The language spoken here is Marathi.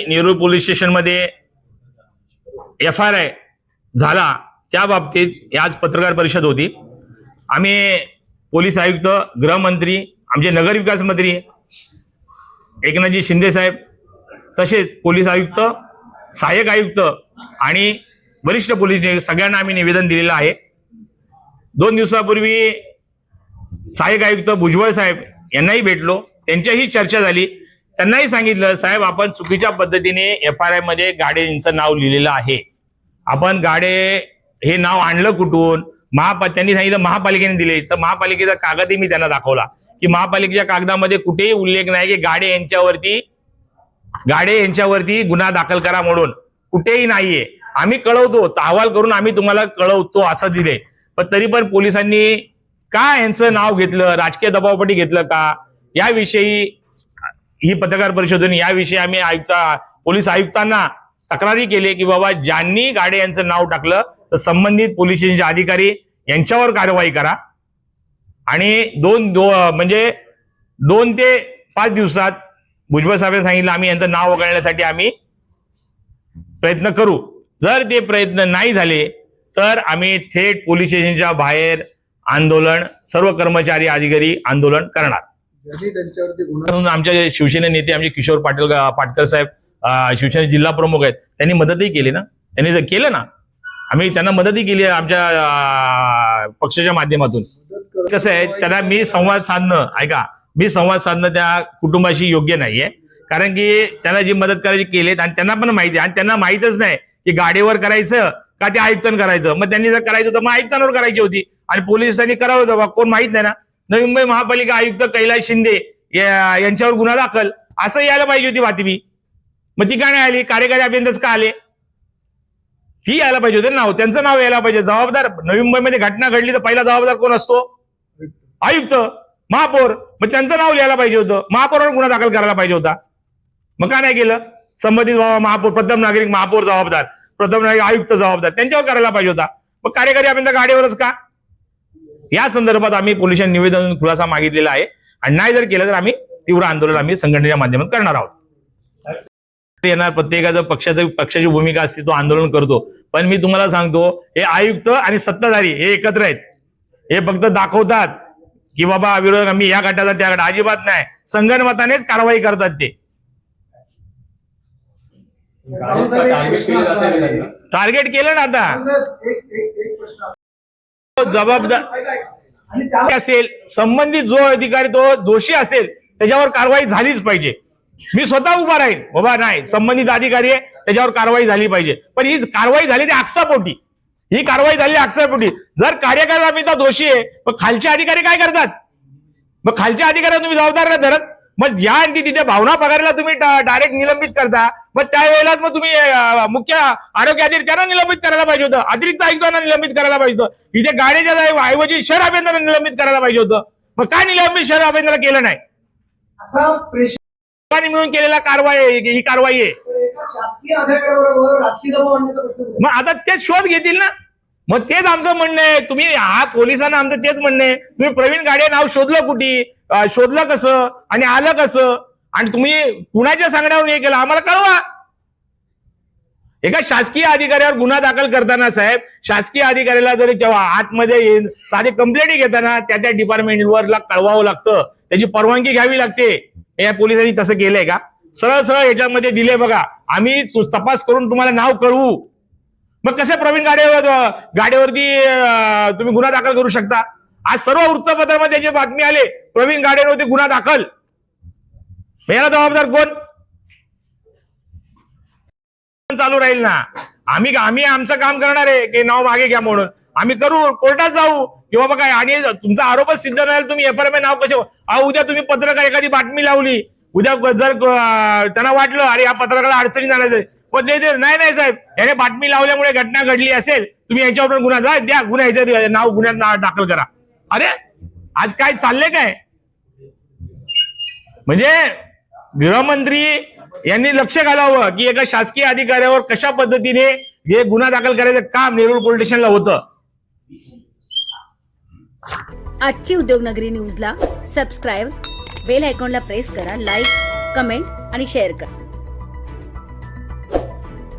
नेरूळ पोलीस स्टेशनमध्ये FIR झाला त्या बाबतीत आज पत्रकार परिषद होती। आम्ही पोलीस आयुक्त, गृहमंत्री, आमचे नगरविकास मंत्री एकनाथजी शिंदे साहेब, तसेच पोलीस आयुक्त, सहाय्यक आयुक्त आणि वरिष्ठ पोलीस सगळ्यांना आम्ही निवेदन दिलेलं आहे। 2 दिवसापूर्वी सहाय्यक आयुक्त भुजबळ साहेब यांनाही भेटलो, त्यांच्याही चर्चा झाली। त्यांनाही सांगितलं, साहेब आपण चुकीच्या पद्धतीने FIR मध्ये गाडे यांचं नाव लिहिलेलं आहे, आपण गाडे हे नाव आणलं कुठून? त्यांनी सांगितलं महापालिकेने दिले, तर महापालिकेचा कागदही मी त्यांना दाखवला की महापालिकेच्या कागदामध्ये कुठेही उल्लेख नाही की गाडे यांच्यावरती गुन्हा दाखल करा म्हणून, कुठेही नाहीये। आम्ही कळवतो, अहवाल करून आम्ही तुम्हाला कळवतो असं दिले, पण तरी पण पोलिसांनी का यांचं नाव घेतलं, राजकीय दबावापोटी घेतलं का, याविषयी ही पत्रकार परिषद होती। याविषयी आम्ही पोलीस आयुक्तांना तक्रारी केली की बाबा ज्यांनी गाडे यांचं नाव टाकलं तर संबंधित पोलीस स्टेशनचे अधिकारी यांच्यावर कारवाई करा आणि 2 ते 5 दिवसात भुजबळ साहेबांनी सांगितलं आम्ही यांचं नाव वगळण्यासाठी आम्ही प्रयत्न करू। जर ते प्रयत्न नाही झाले तर आम्ही थेट पोलीस स्टेशनच्या बाहेर आंदोलन, सर्व कर्मचारी अधिकारी आंदोलन करणार। आमच्या शिवसेना नेते आमचे किशोर पाटकर साहेब शिवसेना जिल्हा प्रमुख आहेत, त्यांनी मदतही केली ना, त्यांनी जर केलं ना, आम्ही त्यांना मदतही केली आमच्या पक्षाच्या माध्यमातून। कसं आहे, त्यांना मी संवाद साधणं त्या कुटुंबाशी योग्य नाहीये, कारण की त्यांना जी मदत करायची केली आणि त्यांना पण माहिती आहे, आणि त्यांना माहितच नाही की गाडीवर करायचं का ते आयुक्तांवर करायचं। मग त्यांनी जर करायचं तर मग आयुक्तांवर करायची होती आणि पोलिसांनी करावं होतं, कोण माहित नाही ना। नवी मुंबई महापालिका आयुक्त कैलास शिंदे यांच्यावर गुन्हा दाखल असं यायला पाहिजे होती बातमी, मग ती का नाही आली? कार्यकारी अभियंताच का आले? ती यायला पाहिजे होते नाव, त्यांचं नाव यायला पाहिजे। जबाबदार नवी मुंबईमध्ये घटना घडली तर पहिला जबाबदार कोण असतो? आयुक्त, महापौर, मग त्यांचं नाव लिहायला पाहिजे होतं, महापौरावर गुन्हा दाखल करायला पाहिजे होता, मग का नाही केलं? संबंधित महापौर, प्रथम नागरिक महापौर जबाबदार, प्रथम नागरिक आयुक्त जबाबदार, त्यांच्यावर करायला पाहिजे होता, मग कार्यकारी अभियंता गाडीवरच का? या संदर्भात आम्ही पोलिसांनी निवेदन खुलासा मागितलेला आहे आणि नाही जर केलं तर आम्ही तीव्र आंदोलन आम्ही संघटनेच्या माध्यमातून करणार आहोत। येणार पक्षाचं पक्षाची भूमिका असते, तो आंदोलन करतो, पण मी तुम्हाला सांगतो हे आयुक्त आणि सत्ताधारी हे एकत्र आहेत, हे फक्त दाखवतात की बाबा विरोधक आम्ही या गटाचा त्या गटा, अजिबात नाही, संगनमतानेच कारवाई करतात ते। टार्गेट केलं ना आता, जबाबदार असेल संबंधित जो अधिकारी तो दोषी असेल त्याच्यावर कारवाई झालीच पाहिजे। मी स्वतः उभा राहील, बाबा नाही संबंधित अधिकारी आहे त्याच्यावर कारवाई झाली पाहिजे, पण ही कारवाई झाली ती आक्षेपोटी, ही कारवाई झाली आक्षेपोटी। जर कार्यकारी अभियंता दोषी आहे मग खालचे अधिकारी काय करतात? मग खालच्या अधिकाऱ्यांना तुम्ही जबाबदार नाही धरत, मग या आणि तिथे भावना पगाराला तुम्ही डायरेक्ट निलंबित करता, मग त्यावेळेलाच मग तुम्ही मुख्य आरोग्य अधिकारी त्यांना निलंबित करायला पाहिजे होतं, अतिरिक्त आयुक्तांना निलंबित करायला पाहिजे होतं, इथे गाड्याच्या ऐवजी शहर अभियंत्यांना निलंबित करायला पाहिजे होतं, मग काय निलंबित शहर अभियंत्याला केलं नाही? असा मिळून केलेला ही कारवाई आहे। मग आता तेच शोध घेतील ना, मग तेच आमचं म्हणणं आहे। तुम्ही पोलिसांना आमचं तेच म्हणणं आहे, तुम्ही प्रवीण गाडे नाव शोधलं कुठे, शोधलं कसं आणि आलं कसं, आणि तुम्ही कुणाच्या सांगण्यावर हे केलं आम्हाला कळवा। एका शासकीय अधिकाऱ्यावर गुन्हा दाखल करताना साहेब, शासकीय अधिकाऱ्याला जरी जेव्हा आतमध्ये येईल साधे कंप्लेंट घेताना त्या डिपार्टमेंटवरला कळवावं लागतं, त्याची परवानगी घ्यावी लागते। या पोलिसांनी तसं केलंय का? सरळ सरळ याच्यामध्ये दिले बघा, आम्ही तपास करून तुम्हाला नाव कळवू, मग कसे प्रवीण गाड्यावरती तुम्ही गुन्हा दाखल करू शकता? आज सर्व वृत्तपत्रामध्ये त्याची बातमी आले प्रवीण गाड्यांवरती गुन्हा दाखल, याला जबाबदार कोण? चालू राहील ना, आम्ही आमचं काम करणार आहे की नाव मागे घ्या म्हणून, आम्ही करू, कोर्टात जाऊ किंवा बघा, आणि तुमचा आरोपच सिद्ध नाही तुम्ही FIR नाव कसे? उद्या तुम्ही पत्रकार एखादी बातमी लावली, उद्या जर त्यांना वाटलं अरे या पत्रकाला अडचणी जाण्याचं, पण नाही साहेब, याने बातमी लावल्यामुळे घटना घडली असेल, तुम्ही यांच्यावर गुन्हा द्या, गुन्ह्याचं नाव गुन्ह्यात दाखल करा। अरे आज काय चाललंय काय? म्हणजे गृहमंत्री यांनी लक्ष घालावं की एका शासकीय अधिकाऱ्यावर कशा पद्धतीने हे गुन्हा दाखल करायचं काम नेरूळ पोलीस स्टेशनला होतं। आजची उद्योगनगरी न्यूजला सबस्क्राईब, बेल आयकॉनला प्रेस करा, लाईक, कमेंट आणि शेअर करा।